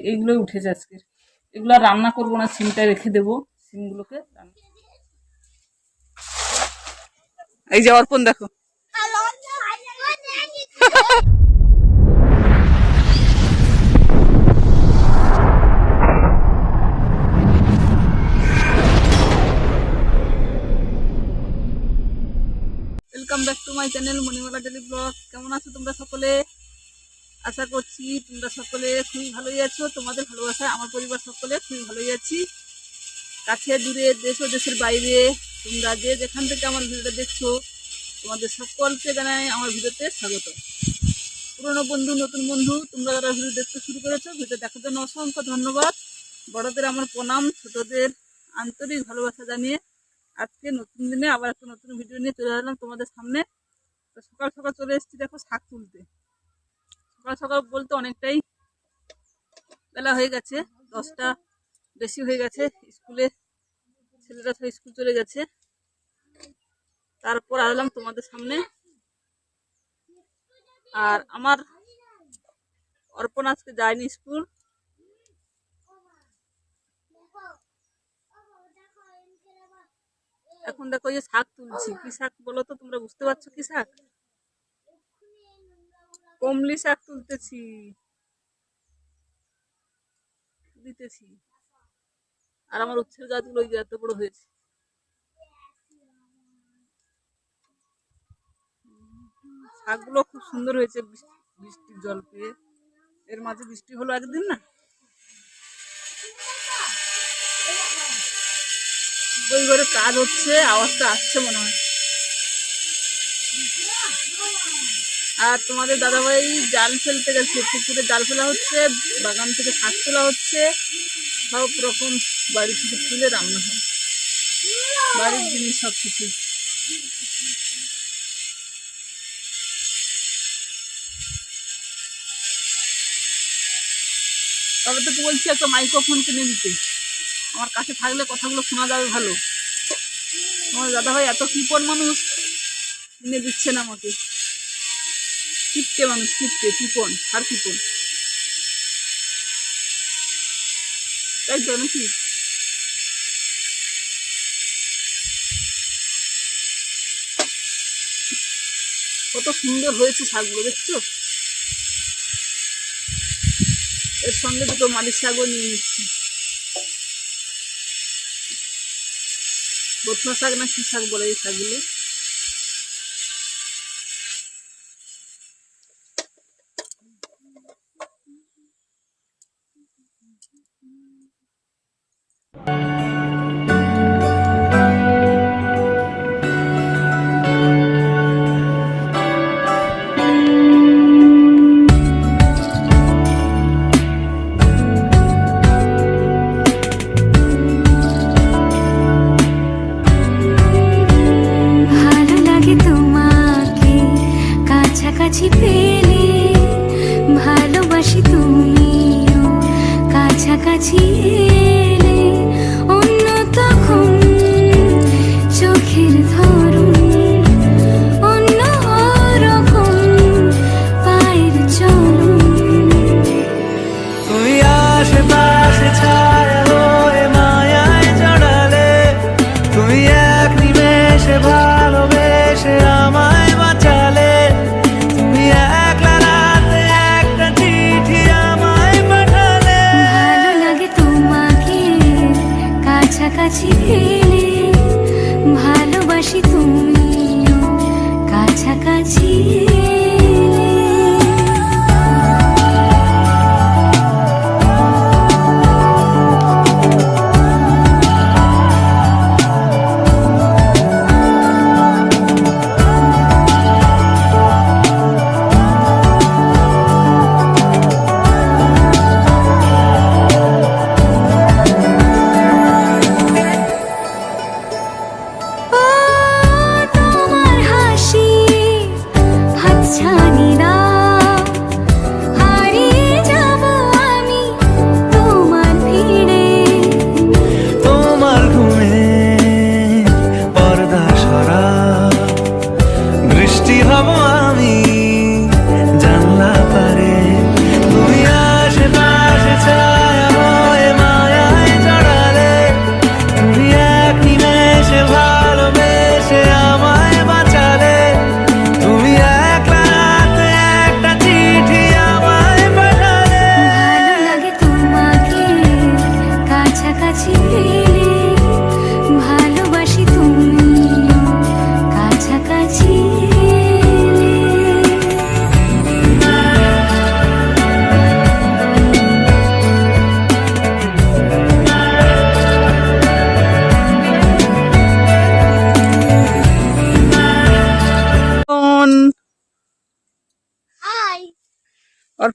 এইগুলো উঠেছে আজকে। এগুলো রান্না করবো না, সিমটাই রেখে দেবো। সিমগুলোকে এই যে অর্পণ দেখো, welcome back to my channel Manimala daily blog. কেমন আছো তোমরা সকলে? আশা করছি তোমরা সকলে খুবই ভালোই আছো। তোমাদের ভালোবাসায় আমার পরিবার সকলে খুবই ভালোই আছি। কাছে দূরে, দেশ ও দেশের বাইরে, তোমরা যে যেখান থেকে আমার ভিডিওটা দেখছো, তোমাদের সকলকে জানাই আমার ভিডিওতে স্বাগত। পুরনো বন্ধু, নতুন বন্ধু, তোমরা যারা ভিডিও দেখতে শুরু করেছো, ভিডিও দেখার জন্য অসংখ্য ধন্যবাদ। বড়দের আমার প্রণাম, ছোটদের আন্তরিক ভালোবাসা জানিয়ে আজকে নতুন দিনে আবার একটা নতুন ভিডিও নিয়ে চলে আসলাম তোমাদের সামনে। তো সকাল সকাল চলে এসেছি দেখো শাক তুলতে। সকাল সকাল বলতে অনেকটাই বেলা হয়ে গেছে, 10টা বেশি হয়ে গেছে। স্কুলে ছেলেরা সব স্কুল চলে গেছে, তারপর আসলাম তোমাদের সামনে। আর আমার অর্পণ আজকে যায়নি স্কুল। এখন দেখো যে শাক তুলছি। কি শাক বলো তো? তোমরা বুঝতে পারছো কি শাক? কমলি শাক তুলতেছি, দিতেছি। আর আমার উচ্ছের গাছগুলো ওই যে এত বড় হয়েছে। শাকগুলো খুব সুন্দর হয়েছে বৃষ্টির জল পেয়ে। এর মাঝে বৃষ্টি হলো একদিন না, ওই ঘরে কাজ হচ্ছে, আওয়াজটা আসছে মনে হয়। আর তোমাদের দাদাভাই জাল ফেলতে গেছে, পুকুরে জাল ফেলা হচ্ছে, বাগান থেকে শাক তোলা হচ্ছে, সব রকম বাড়ি থেকে তুলে রান্না হয়, বাড়ির জিনিস সব কিছু। তবে তো বলছি একটা মাইক্রোফোন কিনে দিতে, আমার কাছে থাকলে কথাগুলো শোনা যাবে ভালো। তোমার দাদাভাই এত কৃপণ মানুষ, কিনে দিচ্ছে না আমাকে। কিপটে মানুষ, কিপটে, কৃপণ আর কৃপণ, তাই তো নাকি? কত সুন্দর হয়েছে শাকগুলো, দেখছো? এর সঙ্গে দুটো মালিশ শাকও নিয়ে নিচ্ছি। বথুয়া শাক না কি শাক বলে এই শাকগুলো? কাছাকাছি পেলে ভালোবাসি, তুমিও কাছাকাছি এলে অন্য তখন চোখের ধরুন অন্য রকম পায়ের চলুন। তুমি আশেপাশে ছায়া হয়ে মায়ায় জড়ালে, তুমি এক নিমেষে ভালোবেসে আমায় বাঁচালে, তুমি একলা রাতে একটা চিঠি আমায় পাঠালে। ভালো লাগে তোমাকে কাছাকাছি পেলে, ভালোবাসি তুমিও কাছাকাছি এলে। তোমার হাসি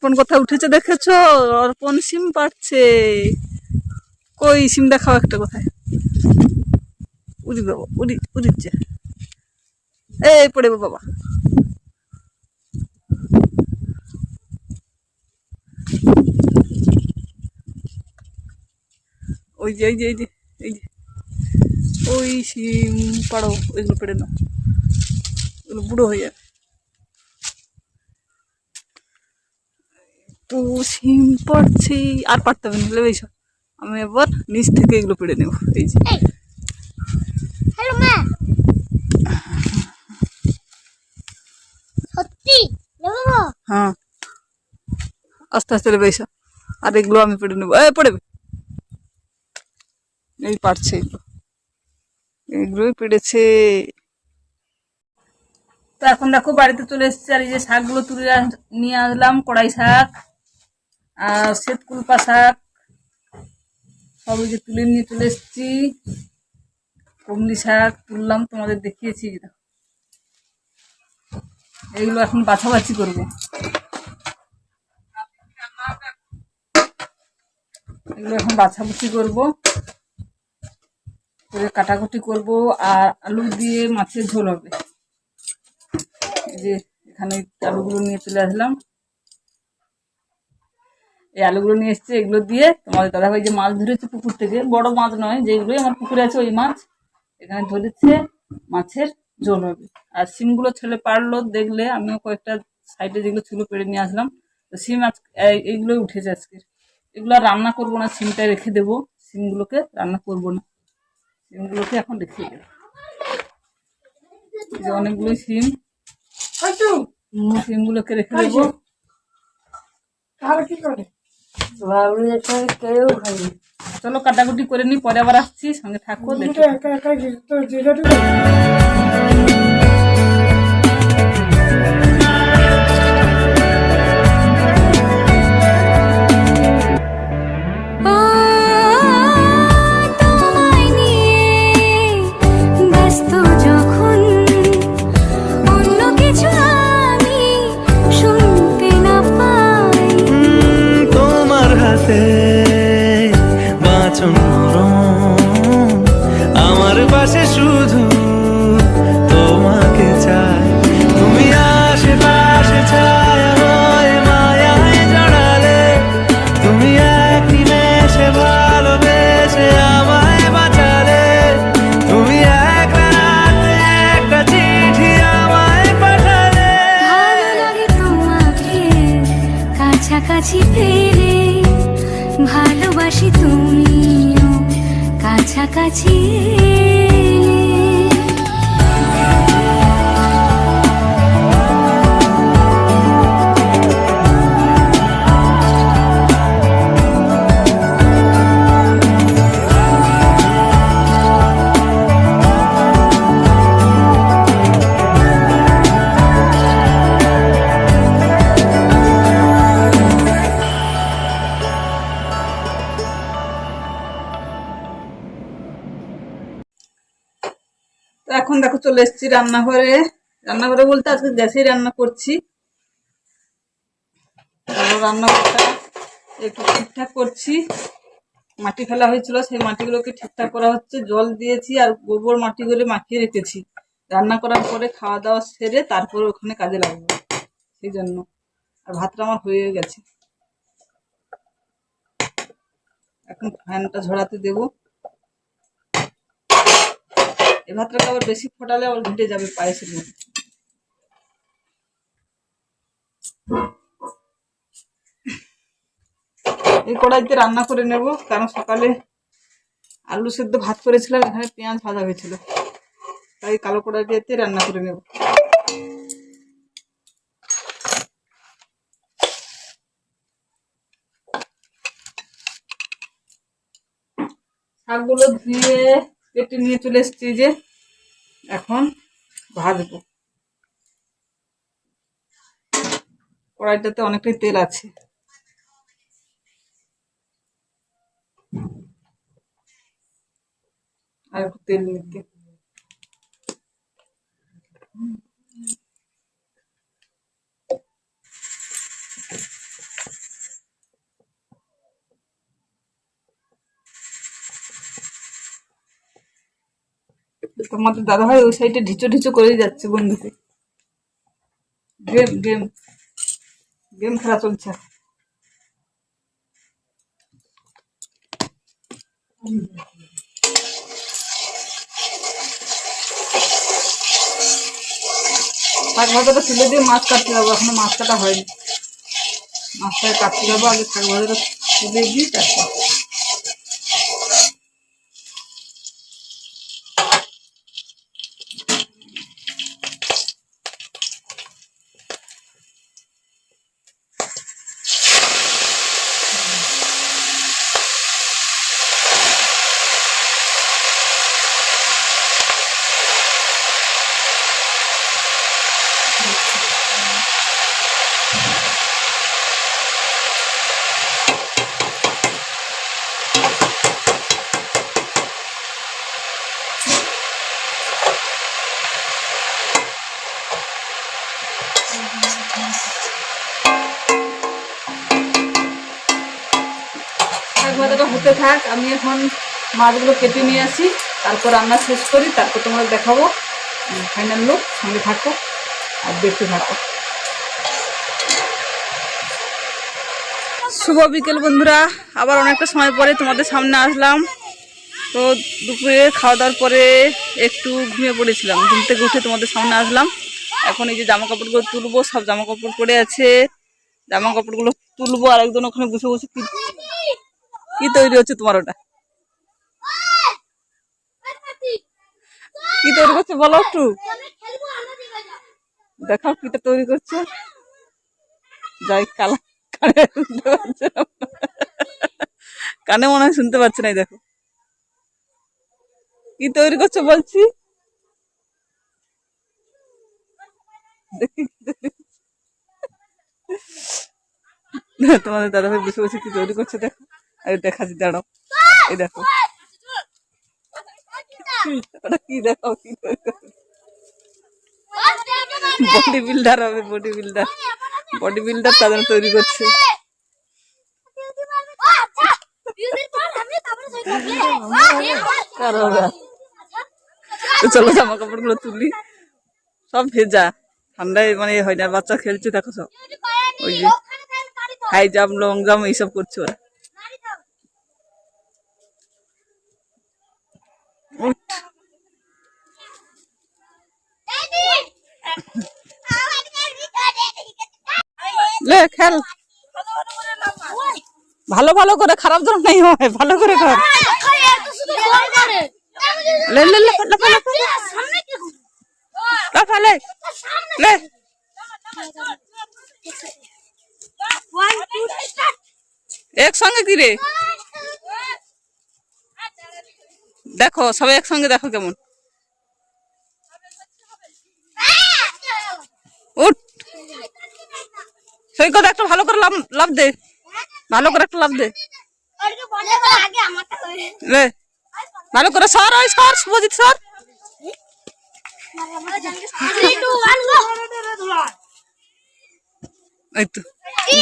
অর্পণ কোথায় উঠেছে দেখেছো? অর্পণ সিম পাচ্ছে। কই সিম দেখাও একটা কোথায়। উড়ি বাবা, উড়িচ্ছে। এই পড়ে বাবা। ওই যে এই যে ওই সিম পাড়ো, ওইগুলো পেড়ে নাও, ওগুলো বুড়ো হয়ে যাবে। তো সিম পড়ছি, আর পারতে হবে না, লেবেই সব। আমি এবার নিচ থেকে এগুলো পেড়ে নেব। এই যে হ্যালো মা, সত্যি নেবো? হ্যাঁ, আস্তে আস্তে লেবেই সব। আর এগুলো আমি পেড়ে নেবো। পড়বে, এই পারছে এগুলো, এগুলোই পেড়েছে। তো এখন দেখো বাড়িতে চলে এসেছি, আর এই যে শাকগুলো তুলে নিয়ে আসলাম। কড়াই শাক আর শ্বেতকুলপা শাক সব এই যে তুলে নিয়ে চলে এসেছি। কমলি শাক তুললাম, তোমাদের দেখিয়েছি। এইগুলো এখন বাছাবাছি করবো। এগুলো এখন বাছাবাছি করবো, করে কাটাকুটি করবো। আর আলু দিয়ে মাছের ঝোল হবে। এই যে এখানে আলুগুলো নিয়ে চলে আসলাম। এই আলুগুলো নিয়ে এসছে, এগুলো দিয়ে তোমাদের দাদাভাই যে মাছ ধরেছে পুকুর থেকে, বড় মাছ নয়, যেগুলোই আমার পুকুরে আছে ওই মাছ এখানে ধরেছে, মাছের ঝোল হবে। আর সিমগুলো ছেলে পারলো দেখলে, আমিও কয়েকটা সাইডে যেগুলো ছিল পেড়ে নিয়ে আসলাম। তো সিম আজ এইগুলোই উঠেছে আজকে। এগুলো আর রান্না করবো না, সিমটা রেখে দেবো। সিমগুলোকে রান্না করবো না, সিমগুলোকে এখন রেখে দেবো। এই যে অনেকগুলোই সিম, সিমগুলোকে রেখে দেবো। চলো কাটাকুটি করে নি, পরে আবার আসছি, সঙ্গে থাকো দেখো। ও তোমায় নিয়ে ব্যস্ত যখন, অন্য কিছু আমি শুনতে না পাই। তোমার হাতে বাঁচন নরম, আমার পাশে শুধু তোমাকে চাই। তুমি আশেপাশে ছায়া হয়ে মায়ায় জড়ালে, তুমি এক নিমেষে ভালোবেসে আমায় বাঁচালে। তুমি এক রাতে একটা চিঠি আমায় পাঠালে। ভালো লাগে তোমাকে কাছাকাছি পেলে, ভালোবাসি তুমিও কাছাকাছি এলে। তো এখন দেখো চলে এসেছি রান্নাঘরে। রান্নাঘরে বলতে আজকে গ্যাসেই রান্না করছি। রান্নাঘরটা একটু ঠিকঠাক করছি। মাটি ফেলা হয়েছিল, সেই মাটিগুলোকে ঠিকঠাক করা হচ্ছে। জল দিয়েছি আর গোবর মাটি করে মাখিয়ে রেখেছি। রান্না করার পরে খাওয়া দাওয়া সেরে তারপরে ওখানে কাজে লাগবে, সেই জন্য। আর ভাতটা আমার হয়ে গেছে, এখন ফ্যানটা ঝরাতে দেবো। এই ভাতটাকে আবার বেশি ফোটালে আবার ঘুটে যাবে পায়েসের মধ্যে। এই কড়াইতে রান্না করে নেব, কারণ সকালে আলু সেদ্ধ ভাত করেছিলাম, এখানে পেঁয়াজ ভাজা হয়েছিল, তাই কালো কড়াইতে রান্না করে নেব। শাকগুলো ধুয়ে কেটে নিয়ে চলে এসেছি, যে এখন ভাজবো। কড়াইটাতে অনেকটাই তেল আছে, আর একটু তেল নিতে। তোমাদের দাদাভাই ওই সাইডে ঢিচো ঢিচো করেই যাচ্ছে বন্ধুকে। গেম গেম গেম খেলা চলছে। শাক ভাজাটা তুলে দিয়ে মাছ কাটতে যাবো, এখনো মাছ কাটা হয়নি। মাছটা কাটতে যাবো, আগে শাক ভাজাটা তুলে দিই তারপর। শাক ভাজাটা হতে থাক, আমি এখন মাছগুলো কেটে নিয়ে আসি, তারপর রান্না শেষ করি, তারপর তোমাদের দেখাবো ফাইনাল লুক। সঙ্গে থাকো আর দেখতে থাকো। শুভ বিকেল বন্ধুরা, আবার অনেকটা সময় পরে তোমাদের সামনে আসলাম। তো দুপুরে খাওয়া দাওয়ার পরে একটু ঘুমিয়ে পড়েছিলাম, ঘুম থেকে উঠে তোমাদের সামনে আসলাম। এখন এই যে জামা কাপড়গুলো তুলবো, সব জামা কাপড় পরে আছে, জামা কাপড়গুলো তুলবো। আর একজন ওখানে বসে বসে কি তৈরি হচ্ছে তোমার? ওটা কি তৈরি করছে বলো একটু, দেখাও কিটা তৈরি করছে। যাই কালা কানে শুনতে পাচ্ছে না, কানে মনে হয় শুনতে পাচ্ছে না। দেখো কি তৈরি করছে বলছি, দেখি তোমাদের দাদাভাই বসে বসে কি তৈরি করছে দেখো। আর দেখাচ্ছি, দাঁড়াও, এই দেখো ওটা কি, দেখো কি তৈরি করছে। বডি বিল্ডার হবে, বডি বিল্ডার, বডি বিল্ডার তাদের তৈরি করছে। চলো জামা কাপড় গুলো তুলি, সব ভেজা, ঠান্ডায় মানে হয় না। বাচ্চা খেলছে দেখো সব, ওই যে হাই জাম্প লং জাম্প এইসব করছে ওরা। লে খেল, ভালো ভালো করে, খারাপ ধর নাই হয়, ভালো করে কর। লে লে লে লে লে, একসঙ্গে কি রে, দেখো সবাই একসঙ্গে দেখো কেমন। উঠ সৈকত, একটা ভালো করে লাভ দে, ভালো করে একটা লাভ দে, লে ভালো করে সর, ওই সর শুভজিৎ সর। এই তো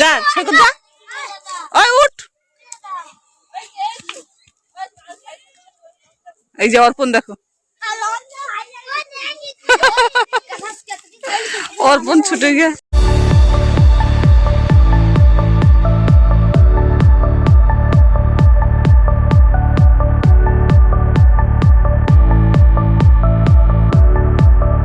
যা সৈকত যা, ওই উঠ। এই যে অর্পণ দেখো, অর্পণ ছুটে গিয়ে